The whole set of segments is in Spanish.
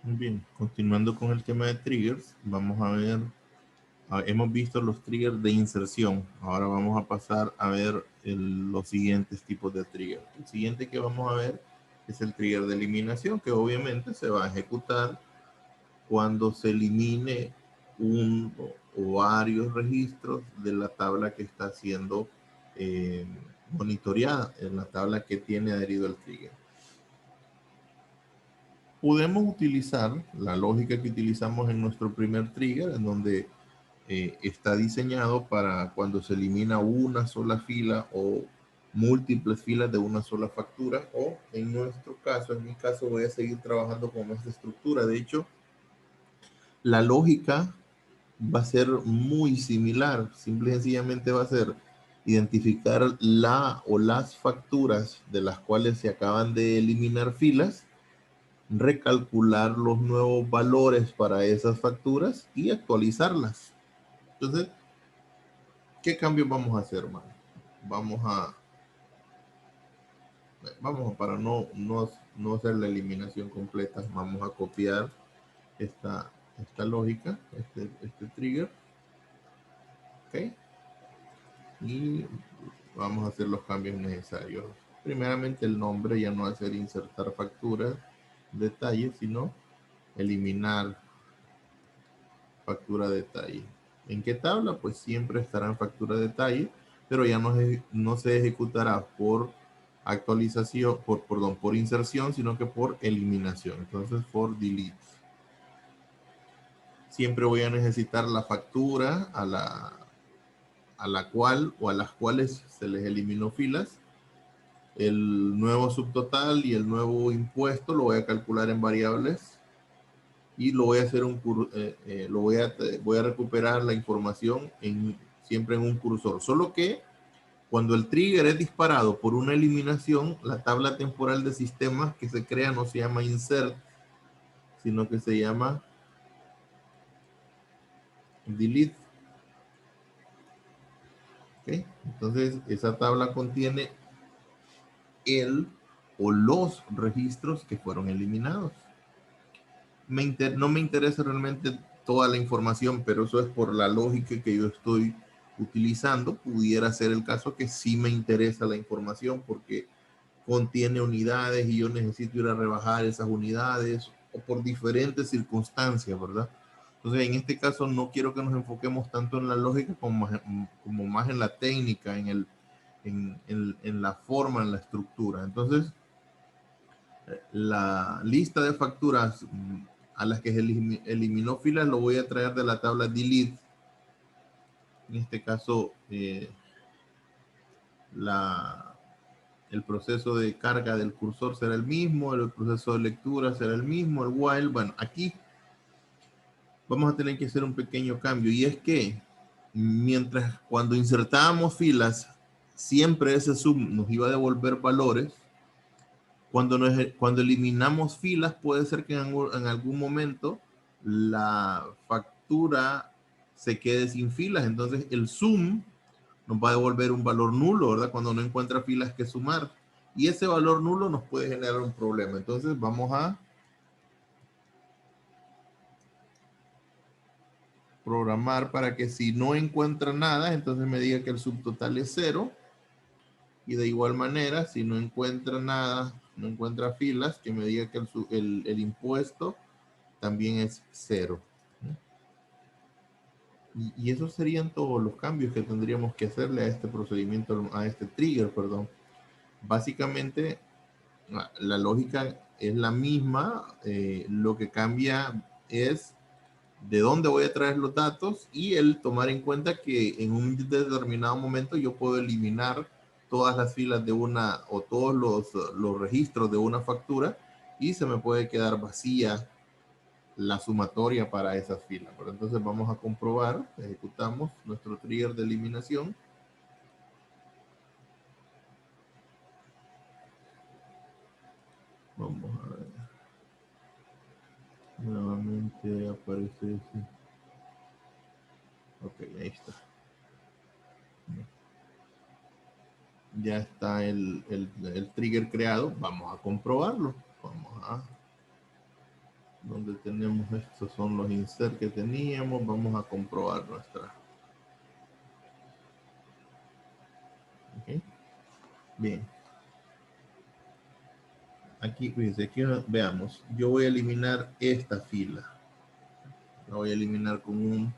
Muy bien, continuando con el tema de triggers, vamos a ver, hemos visto los triggers de inserción. Ahora vamos a pasar a ver los siguientes tipos de triggers. El siguiente que vamos a ver es el trigger de eliminación, que obviamente se va a ejecutar cuando se elimine un o varios registros de la tabla que está siendo eh, monitoreada, en la tabla que tiene adherido el trigger. Podemos utilizar la lógica que utilizamos en nuestro primer trigger, en donde está diseñado para cuando se elimina una sola fila o múltiples filas de una sola factura, o en nuestro caso, en mi caso, voy a seguir trabajando con esta estructura. De hecho, la lógica va a ser muy similar. Simple y sencillamente va a ser identificar la o las facturas de las cuales se acaban de eliminar filas, recalcular los nuevos valores para esas facturas y actualizarlas. Entonces, ¿qué cambios vamos a hacer, man? Vamos a, para no hacer la eliminación completa, vamos a copiar esta lógica, este trigger, ¿ok? Y vamos a hacer los cambios necesarios. Primeramente, el nombre ya no va a ser insertar facturas, detalles, sino eliminar factura detalle. ¿En qué tabla? Pues siempre estará en factura detalle, pero ya no se ejecutará por actualización, perdón, por inserción, sino que por eliminación. Entonces, for delete. Siempre voy a necesitar la factura a la cual o a las cuales se les eliminó filas. El nuevo subtotal y el nuevo impuesto lo voy a calcular en variables y lo voy a hacer voy a recuperar la información siempre en un cursor. Solo que cuando el trigger es disparado por una eliminación, la tabla temporal de sistemas que se crea no se llama insert, sino que se llama delete. ¿Okay? Entonces, esa tabla contiene el o los registros que fueron eliminados. No me interesa realmente toda la información, pero eso es por la lógica que yo estoy utilizando. Pudiera ser el caso que sí me interesa la información porque contiene unidades y yo necesito ir a rebajar esas unidades o por diferentes circunstancias, ¿verdad? Entonces, en este caso no quiero que nos enfoquemos tanto en la lógica como más en la técnica, en la forma, en la estructura. Entonces, la lista de facturas a las que se eliminó filas lo voy a traer de la tabla delete. En este caso, la, el proceso de carga del cursor será el mismo, el proceso de lectura será el mismo, el while. Bueno, aquí vamos a tener que hacer un pequeño cambio y es que mientras cuando insertábamos filas, siempre ese sum nos iba a devolver valores. Cuando eliminamos filas, puede ser que en algún momento la factura se quede sin filas. Entonces el sum nos va a devolver un valor nulo, ¿verdad? Cuando no encuentra filas que sumar. Y ese valor nulo nos puede generar un problema. Entonces vamos a programar para que si no encuentra nada, entonces me diga que el subtotal es 0. Y de igual manera, si no encuentra nada, no encuentra filas, que me diga que el impuesto también es 0. Y esos serían todos los cambios que tendríamos que hacerle a este procedimiento, a este trigger, perdón. Básicamente, la lógica es la misma, lo que cambia es de dónde voy a traer los datos y el tomar en cuenta que en un determinado momento yo puedo eliminar todas las filas de una o todos los registros de una factura y se me puede quedar vacía la sumatoria para esas filas. Pero entonces vamos a comprobar, ejecutamos nuestro trigger de eliminación. Vamos a ver. Nuevamente aparece ese. Ok, ahí está. Ya está el trigger creado. Vamos a comprobarlo. Vamos a donde tenemos estos son los insert que teníamos. Vamos a comprobar nuestra. Okay. Bien. Aquí, fíjense, aquí veamos. Yo voy a eliminar esta fila. La voy a eliminar con un...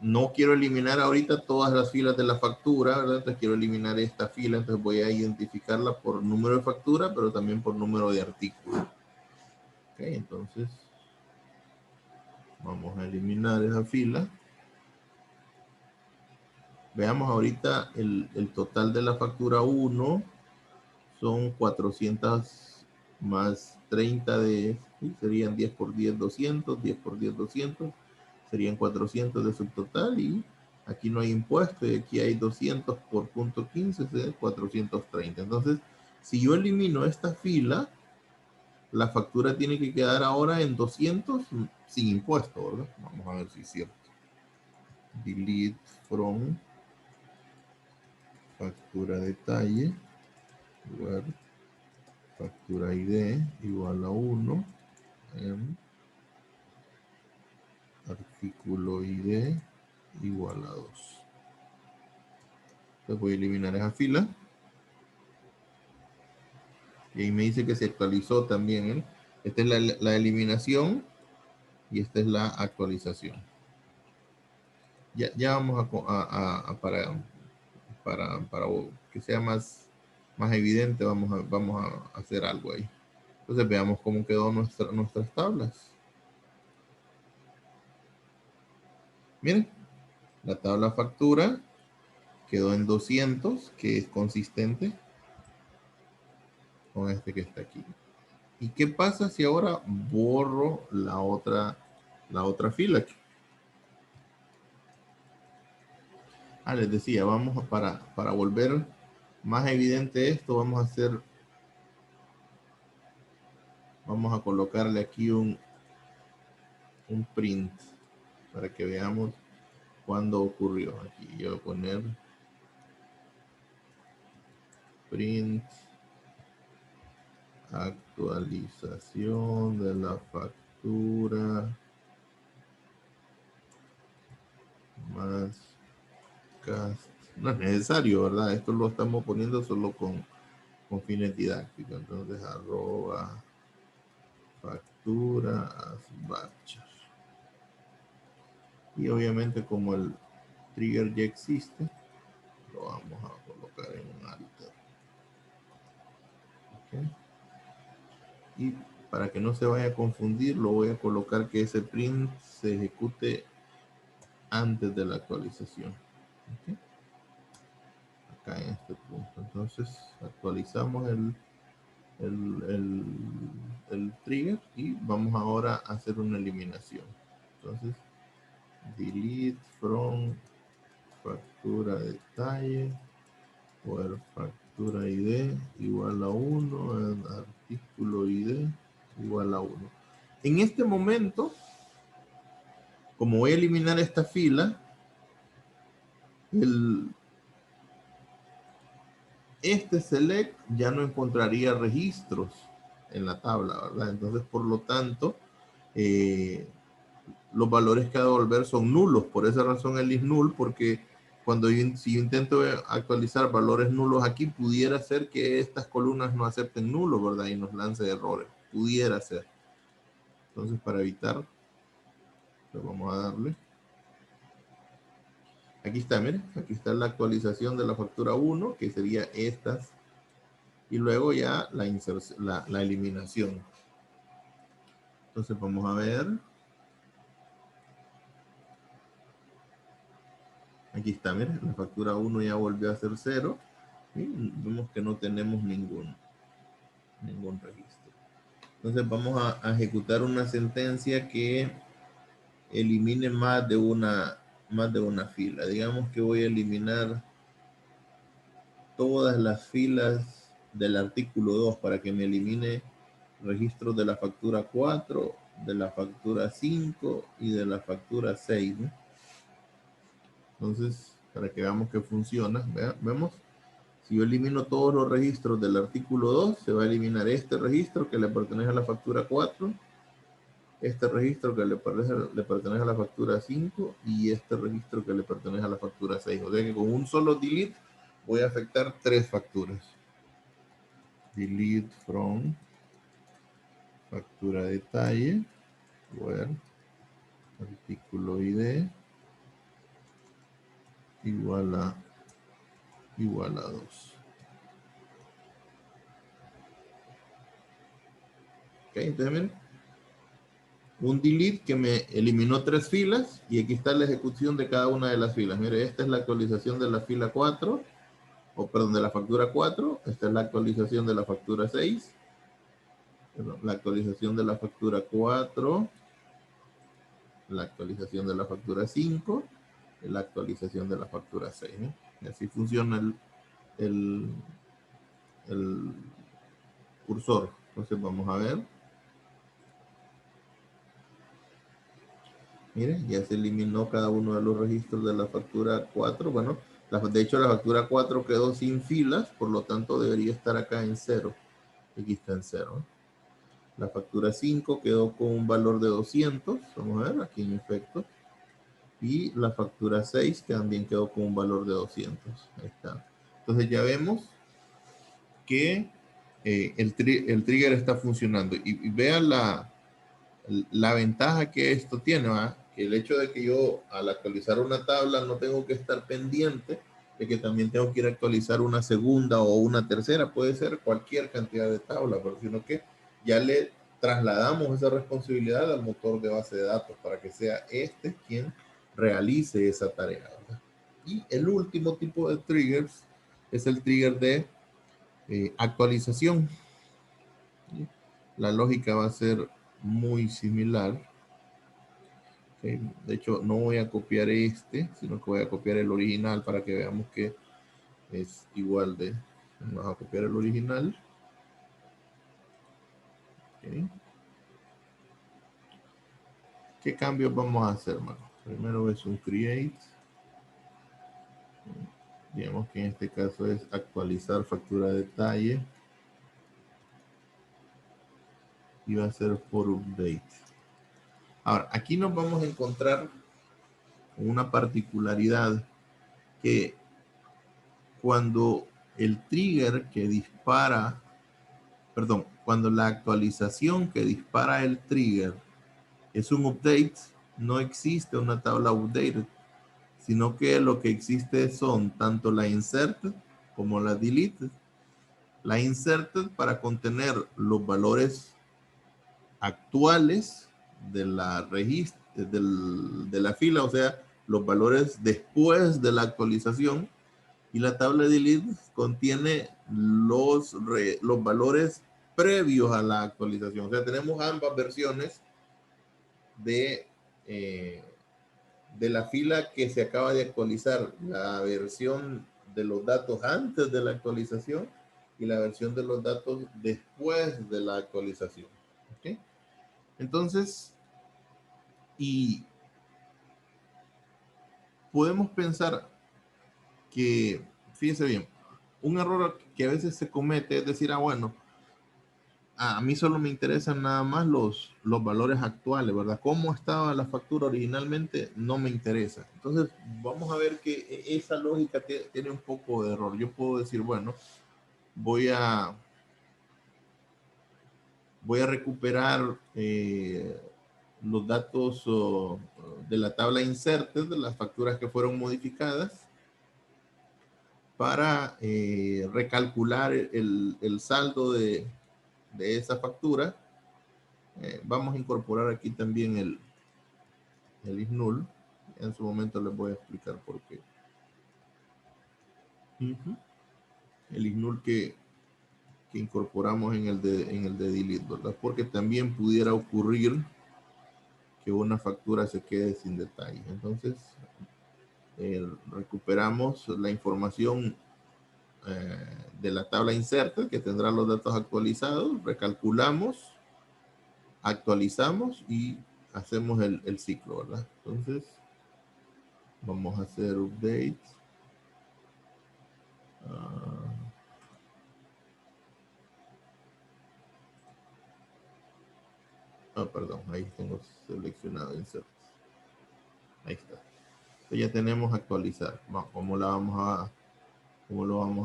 No quiero eliminar ahorita todas las filas de la factura, ¿verdad? Entonces quiero eliminar esta fila, entonces voy a identificarla por número de factura, pero también por número de artículo. Ok, entonces vamos a eliminar esa fila. Veamos ahorita el total de la factura 1 son 400 más 30 de, ¿sí? Serían 10 por 10, 200, 10 por 10, 200, serían 400 de subtotal y aquí no hay impuesto y aquí hay 200 por punto 15, es 430. Entonces, si yo elimino esta fila, la factura tiene que quedar ahora en 200 sin impuesto, ¿verdad? Vamos a ver si es cierto. Delete from factura detalle, lugar, factura ID igual a 1, en artículo ID igual a 2. Entonces voy a eliminar esa fila. Y ahí me dice que se actualizó también. ¿Eh? Esta es la eliminación y esta es la actualización. Ya vamos para que sea más evidente, vamos a hacer algo ahí. Entonces veamos cómo quedó nuestras tablas. Miren, la tabla factura quedó en 200, que es consistente con este que está aquí. ¿Y qué pasa si ahora borro la otra fila? Les decía, vamos para volver más evidente esto, vamos a colocarle aquí un print para que veamos cuándo ocurrió. Aquí yo voy a poner print actualización de la factura más cast. No es necesario, ¿verdad? Esto lo estamos poniendo solo con fines didácticos. Entonces, arroba factura as batch. Y obviamente como el trigger ya existe, lo vamos a colocar en un alter. ¿Okay? Y para que no se vaya a confundir, lo voy a colocar que ese print se ejecute antes de la actualización. ¿Okay? Acá en este punto. Entonces actualizamos el trigger y vamos ahora a hacer una eliminación. Entonces, delete from factura detalle por factura ID igual a 1, artículo ID igual a 1. En este momento, como voy a eliminar esta fila, este select ya no encontraría registros en la tabla, ¿verdad? Entonces, por lo tanto, los valores que ha de devolver son nulos. Por esa razón el is null, porque si yo intento actualizar valores nulos aquí, pudiera ser que estas columnas no acepten nulos, ¿verdad? Y nos lance errores. Pudiera ser. Entonces, para evitar, pues vamos a darle. Aquí está, miren. Aquí está la actualización de la factura 1, que sería estas. Y luego ya la eliminación. Entonces, vamos a ver. Aquí está, miren. La factura 1 ya volvió a ser 0. Y vemos que no tenemos ningún registro. Entonces vamos a ejecutar una sentencia que elimine más de una fila. Digamos que voy a eliminar todas las filas del artículo 2 para que me elimine registros de la factura 4, de la factura 5 y de la factura 6, ¿no? Entonces, para que veamos que funciona, vemos. Si yo elimino todos los registros del artículo 2, se va a eliminar este registro que le pertenece a la factura 4 este registro que le pertenece a la factura 5 y este registro que le pertenece a la factura 6. O sea que con un solo delete voy a afectar 3 facturas. Delete from factura detalle, where artículo ID igual a 2. Ok, entonces miren, un delete que me eliminó 3 filas y aquí está la ejecución de cada una de las filas. Mire, esta es la actualización de la fila 4, o perdón, de la factura 4. Esta es la actualización de la factura 6. Perdón, la actualización de la factura 4. La actualización de la factura 5. Y la actualización de la factura 6. ¿Eh? Y así funciona el, el cursor. Entonces vamos a ver. Miren, ya se eliminó cada uno de los registros de la factura 4. Bueno, de hecho la factura 4 quedó sin filas, por lo tanto debería estar acá en 0. Aquí está en 0. La factura 5 quedó con un valor de 200. Vamos a ver aquí en efectos. Y la factura 6 que también quedó con un valor de 200. Ahí está. Entonces ya vemos que el trigger está funcionando. Y vean la ventaja que esto tiene, ¿va? Que el hecho de que yo al actualizar una tabla no tengo que estar pendiente de que también tengo que ir a actualizar una segunda o una tercera, puede ser cualquier cantidad de tablas, pero sino que ya le trasladamos esa responsabilidad al motor de base de datos para que sea este quien realice esa tarea, ¿verdad? Y el último tipo de triggers es el trigger de actualización. La lógica va a ser muy similar. Okay. De hecho, no voy a copiar este, sino que voy a copiar el original para que veamos que es igual de... Vamos a copiar el original. Okay. ¿Qué cambios vamos a hacer, mano? Primero es un create. Digamos que en este caso es actualizar factura de detalle. Y va a ser por update. Ahora, aquí nos vamos a encontrar una particularidad que cuando el trigger que dispara, perdón, cuando la actualización que dispara el trigger es un update, no existe una tabla updated, sino que lo que existe son tanto la inserted como la deleted. La inserted para contener los valores actuales de la de la fila, o sea, los valores después de la actualización, y la tabla de delete contiene los valores previos a la actualización. O sea, tenemos ambas versiones de, eh, de la fila que se acaba de actualizar, la versión de los datos antes de la actualización y la versión de los datos después de la actualización. ¿Okay? Entonces, y podemos pensar que, fíjense bien, un error que a veces se comete es decir, bueno, a mí solo me interesan nada más los valores actuales, ¿verdad? Cómo estaba la factura originalmente no me interesa. Entonces, vamos a ver que esa lógica tiene un poco de error. Yo puedo decir, bueno, voy a, voy a recuperar los datos de la tabla inserted, de las facturas que fueron modificadas, para recalcular el saldo de esa factura. Vamos a incorporar aquí también el ISNUL. En su momento les voy a explicar por qué. El ISNUL que incorporamos en en el de delete, ¿verdad? Porque también pudiera ocurrir que una factura se quede sin detalle. Entonces, recuperamos la información de la tabla inserta que tendrá los datos actualizados, recalculamos, actualizamos y hacemos el ciclo, ¿verdad? Entonces, vamos a hacer update. perdón, ahí tengo seleccionado insert. Ahí está. Entonces ya tenemos actualizar. ¿Cómo lo vamos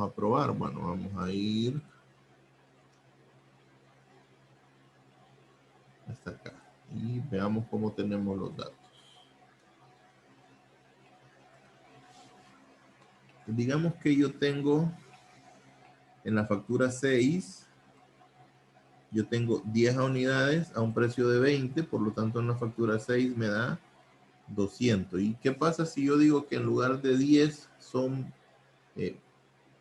a probar? Bueno, vamos a ir hasta acá y veamos cómo tenemos los datos. Digamos que yo tengo en la factura 6, yo tengo 10 unidades a un precio de 20, por lo tanto en la factura 6 me da 200. ¿Y qué pasa si yo digo que en lugar de 10 son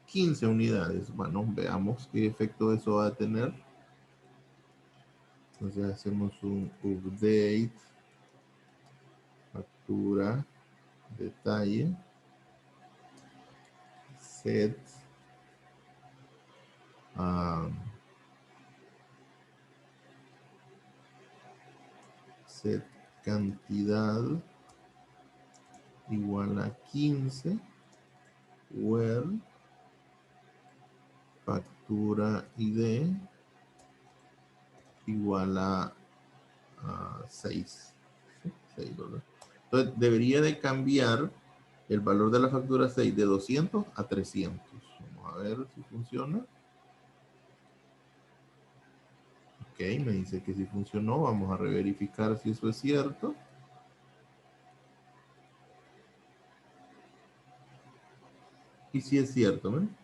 15 unidades? Bueno, veamos qué efecto eso va a tener. Entonces hacemos un update, factura, detalle, set, set cantidad igual a 15, where factura ID igual a 6. 6 ¿verdad? Entonces debería de cambiar el valor de la factura 6 de 200 a 300. Vamos a ver si funciona. Ok, me dice que sí funcionó. Vamos a reverificar si eso es cierto. Y si es cierto, ¿ven?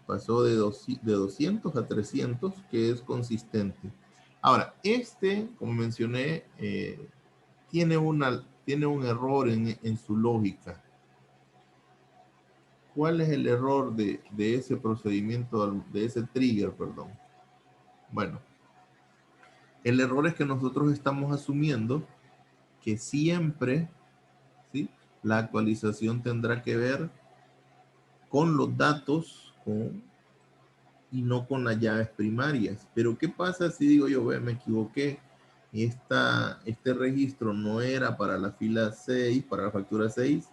Pasó de 200 a 300, que es consistente. Ahora, como mencioné, tiene un error en su lógica. ¿Cuál es el error de ese procedimiento, de ese trigger, perdón? Bueno, el error es que nosotros estamos asumiendo que siempre, ¿sí?, la actualización tendrá que ver con los datos y no con las llaves primarias. Pero ¿qué pasa si digo yo, me equivoqué? Este registro no era para la fila 6, para la factura 6,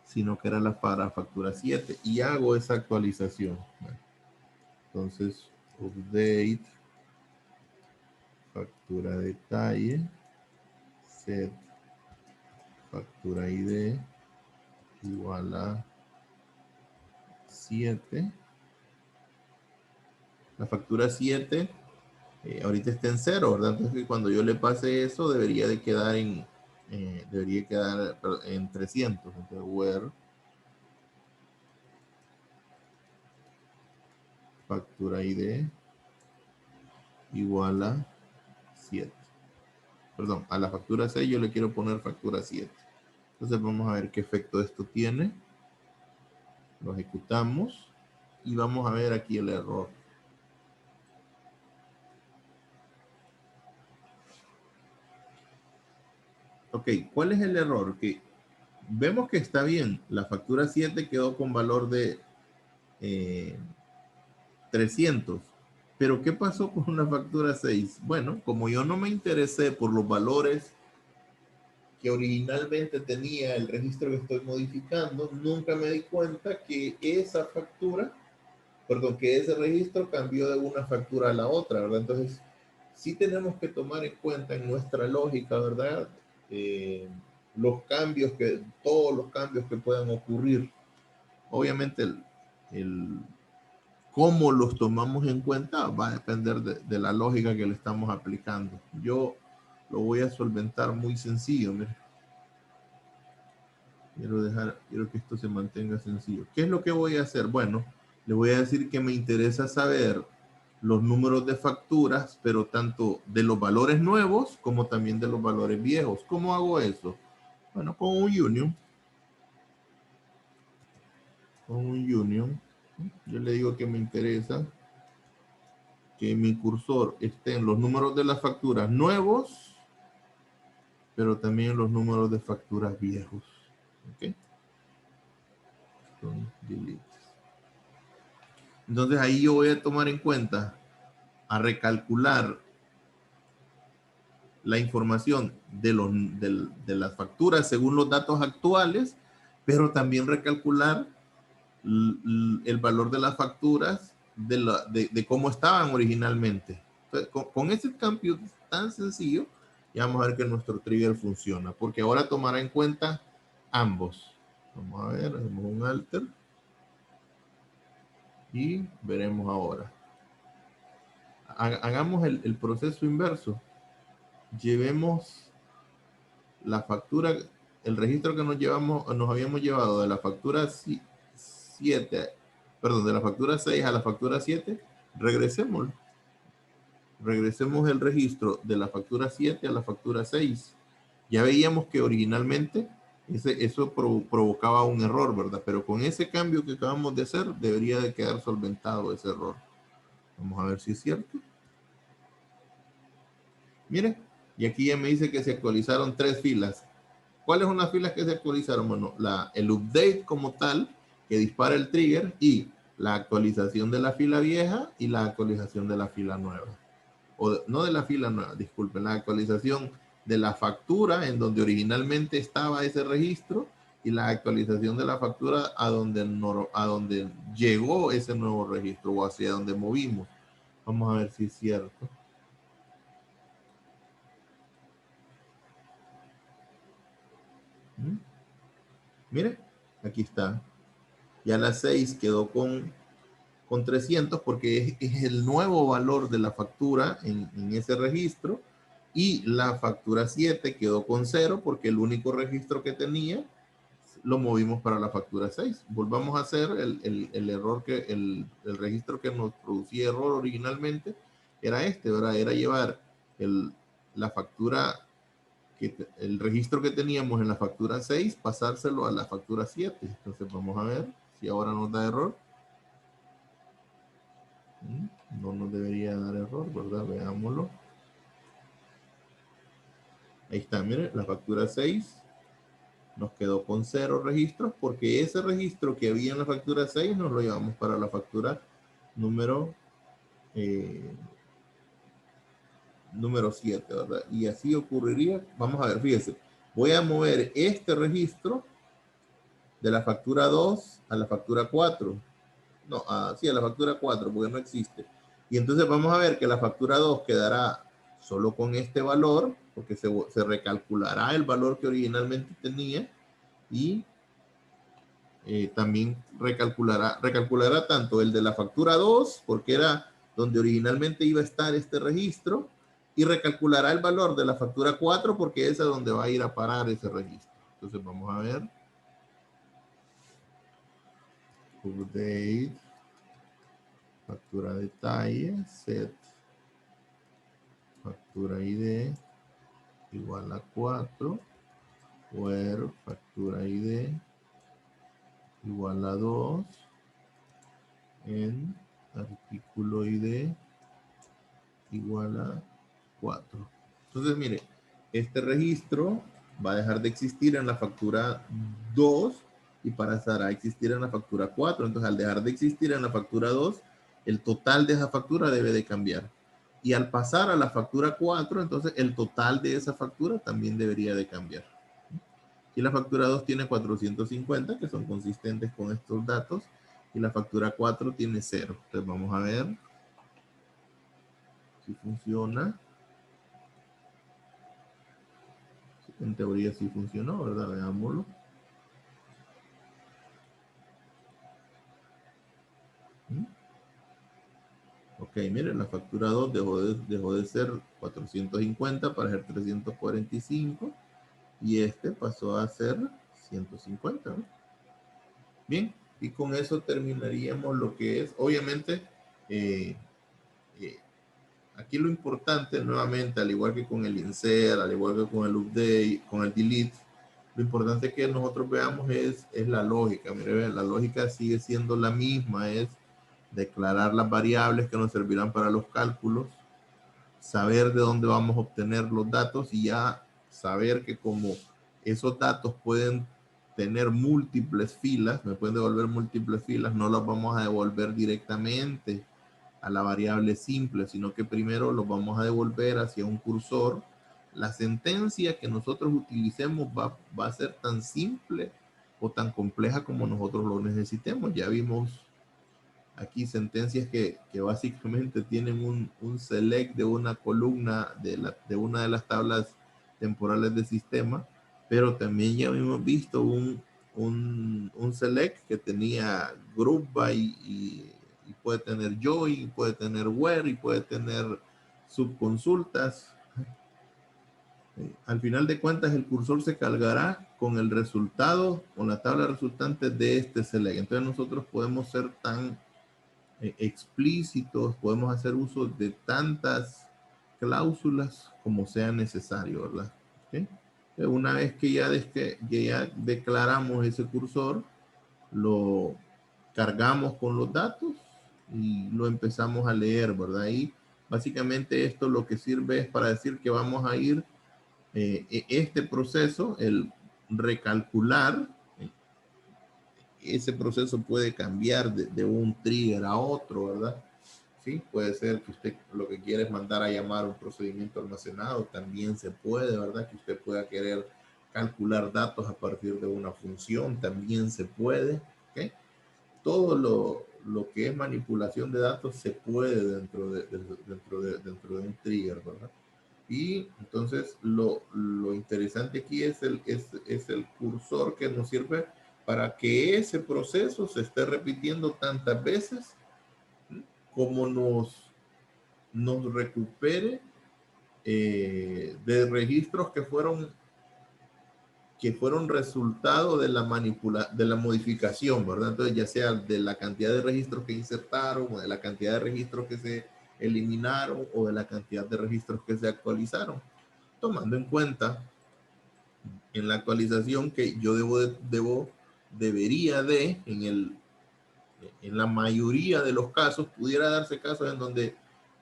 sino que era para la factura 7, y hago esa actualización. Entonces, update, factura detalle, set factura ID igual a 7. La factura 7 ahorita está en 0, ¿verdad? Entonces cuando yo le pase eso debería de quedar en 300. Entonces where factura ID igual a 7. Perdón, a la factura 6 yo le quiero poner factura 7. Entonces vamos a ver qué efecto esto tiene. Lo ejecutamos y vamos a ver aquí el error. Ok, ¿cuál es el error? Que vemos que está bien. La factura 7 quedó con valor de 300. Pero ¿qué pasó con una factura 6? Bueno, como yo no me interesé por los valores que originalmente tenía el registro que estoy modificando, nunca me di cuenta que esa factura, perdón, que ese registro cambió de una factura a la otra, ¿verdad? Entonces, sí tenemos que tomar en cuenta en nuestra lógica, ¿verdad? Todos los cambios que puedan ocurrir. Obviamente, el cómo los tomamos en cuenta va a depender de la lógica que le estamos aplicando. Yo lo voy a solventar muy sencillo. Mire. Quiero que esto se mantenga sencillo. ¿Qué es lo que voy a hacer? Bueno, le voy a decir que me interesa saber los números de facturas, pero tanto de los valores nuevos como también de los valores viejos. ¿Cómo hago eso? Bueno, con un union. Con un union. Yo le digo que me interesa que mi cursor esté en los números de las facturas nuevos, pero también en los números de facturas viejos. ¿Ok? Entonces ahí yo voy a tomar en cuenta, a recalcular la información de las facturas según los datos actuales, pero también recalcular el valor de las facturas de cómo estaban originalmente. Entonces, con ese cambio tan sencillo, ya vamos a ver que nuestro trigger funciona, porque ahora tomará en cuenta ambos. Vamos a ver, hacemos un alter y veremos ahora. Hagamos el proceso inverso. Llevemos la factura, el registro que nos habíamos llevado de la factura 7, perdón, de la factura 6 a la factura 7, regresemos el registro de la factura 7 a la factura 6. Ya veíamos que originalmente eso provocaba un error, ¿verdad? Pero con ese cambio que acabamos de hacer, debería de quedar solventado ese error. Vamos a ver si es cierto. Miren, y aquí ya me dice que se actualizaron 3 filas. ¿Cuáles son las filas que se actualizaron? Bueno, el update como tal, que dispara el trigger, y la actualización de la fila vieja y la actualización de la fila nueva. No de la fila nueva, disculpen, la actualización de la factura en donde originalmente estaba ese registro y la actualización de la factura a donde llegó ese nuevo registro o hacia donde movimos. Vamos a ver si es cierto. Mire, aquí está. Ya la 6 quedó con 300 porque es el nuevo valor de la factura en ese registro, y la factura 7 quedó con 0 porque el único registro que tenía lo movimos para la factura 6. Volvamos a hacer el error el registro que nos producía error originalmente era este, ¿verdad? Era llevar la factura, el registro que teníamos en la factura 6, pasárselo a la factura 7. Entonces vamos a ver si ahora nos da error. No nos debería dar error, ¿verdad? Veámoslo. Ahí está, mire, la factura 6 nos quedó con 0 registros porque ese registro que había en la factura 6 nos lo llevamos para la factura número 7, ¿verdad? Y así ocurriría. Vamos a ver, fíjese, voy a mover este registro de la factura 2 a la factura 4. No, sí, a la factura 4, porque no existe. Y entonces vamos a ver que la factura 2 quedará solo con este valor, porque se recalculará el valor que originalmente tenía, y también recalculará tanto el de la factura 2, porque era donde originalmente iba a estar este registro, y recalculará el valor de la factura 4, porque es a donde va a ir a parar ese registro. Entonces vamos a ver. Update. Factura detalle, set factura ID igual a 4, where factura ID igual a 2, en artículo ID igual a 4. Entonces, mire, este registro va a dejar de existir en la factura 2 y pasará a existir en la factura 4. Entonces, al dejar de existir en la factura 2, el total de esa factura debe de cambiar. Y al pasar a la factura 4, entonces el total de esa factura también debería de cambiar. Y la factura 2 tiene 450, que son consistentes con estos datos, y la factura 4 tiene 0. Entonces vamos a ver si funciona. En teoría sí funcionó, ¿verdad? Veámoslo. Ok, miren, la factura 2 dejó de ser 450 para ser 345, y este pasó a ser 150, ¿no? Bien, y con eso terminaríamos lo que es, obviamente, eh, eh, aquí lo importante nuevamente, al igual que con el insert, al igual que con el update, con el delete, lo importante que nosotros veamos es la lógica. Mire, la lógica sigue siendo la misma, es declarar las variables que nos servirán para los cálculos, saber de dónde vamos a obtener los datos, y ya saber que como esos datos pueden tener múltiples filas, me pueden devolver múltiples filas, no los vamos a devolver directamente a la variable simple, sino que primero los vamos a devolver hacia un cursor. La sentencia que nosotros utilicemos va a ser tan simple o tan compleja como nosotros lo necesitemos. Ya vimos aquí sentencias que básicamente tienen un select de una columna de una de las tablas temporales del sistema, pero también ya hemos visto un select que tenía group by y puede tener join, puede tener where y puede tener subconsultas. Al final de cuentas, el cursor se cargará con el resultado, con la tabla resultante de este select. Entonces nosotros podemos ser tan explícitos, podemos hacer uso de tantas cláusulas como sea necesario, ¿verdad? ¿Okay? Una vez que ya declaramos ese cursor, lo cargamos con los datos y lo empezamos a leer, ¿verdad? Y básicamente esto lo que sirve es para decir que vamos a ir este proceso, el recalcular, ese proceso puede cambiar de un trigger a otro, ¿verdad? Sí, puede ser que usted lo que quiere es mandar a llamar un procedimiento almacenado, también se puede, ¿verdad? Que usted pueda querer calcular datos a partir de una función, también se puede, ¿ok? Todo lo que es manipulación de datos se puede dentro de un trigger, ¿verdad? Y entonces lo interesante aquí es el cursor que nos sirve para que ese proceso se esté repitiendo tantas veces como nos recupere de registros que fueron resultado de de la modificación, ¿verdad? Entonces, ya sea de la cantidad de registros que insertaron, o de la cantidad de registros que se eliminaron, o de la cantidad de registros que se actualizaron, tomando en cuenta en la actualización que yo debería de, en la mayoría de los casos, pudiera darse casos en donde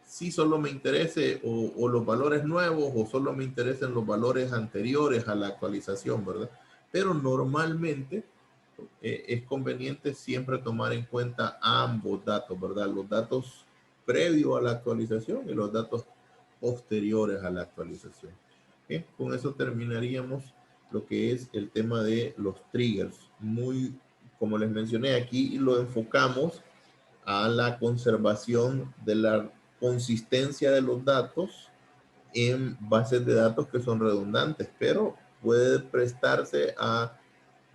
sí solo me interese o los valores nuevos o solo me interesen los valores anteriores a la actualización, ¿verdad? Pero normalmente es conveniente siempre tomar en cuenta ambos datos, ¿verdad? Los datos previos a la actualización y los datos posteriores a la actualización. Con eso terminaríamos lo que es el tema de los triggers. Muy, como les mencioné aquí, lo enfocamos a la conservación de la consistencia de los datos en bases de datos que son redundantes, pero puede prestarse a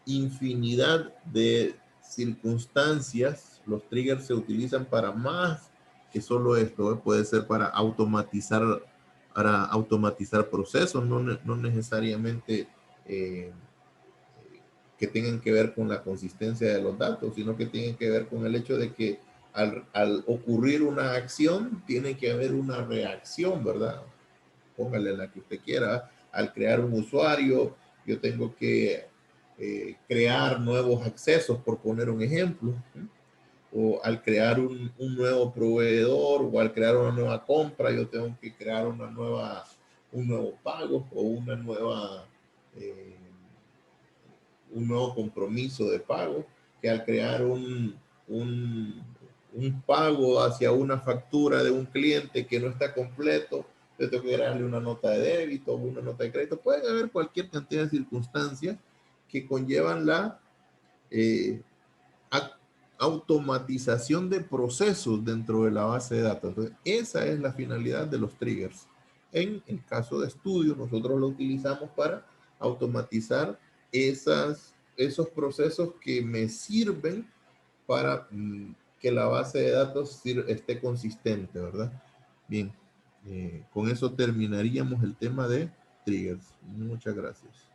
infinidad de circunstancias. Los triggers se utilizan para más que solo esto. Puede ser para automatizar procesos, no necesariamente eh, que tengan que ver con la consistencia de los datos, sino que tienen que ver con el hecho de que al ocurrir una acción, tiene que haber una reacción, ¿verdad? Póngale la que usted quiera. Al crear un usuario, yo tengo que crear nuevos accesos, por poner un ejemplo. O al crear un nuevo proveedor o al crear una nueva compra, yo tengo que crear un nuevo pago o eh, un nuevo compromiso de pago, que al crear un pago hacia una factura de un cliente que no está completo, le tengo que darle una nota de débito o una nota de crédito. Pueden haber cualquier cantidad de circunstancias que conllevan la eh, automatización de procesos dentro de la base de datos. Entonces, esa es la finalidad de los triggers. En el caso de estudio, nosotros lo utilizamos para automatizar esos procesos que me sirven para que la base de datos esté consistente, ¿verdad? Bien, con eso terminaríamos el tema de triggers. Muchas gracias.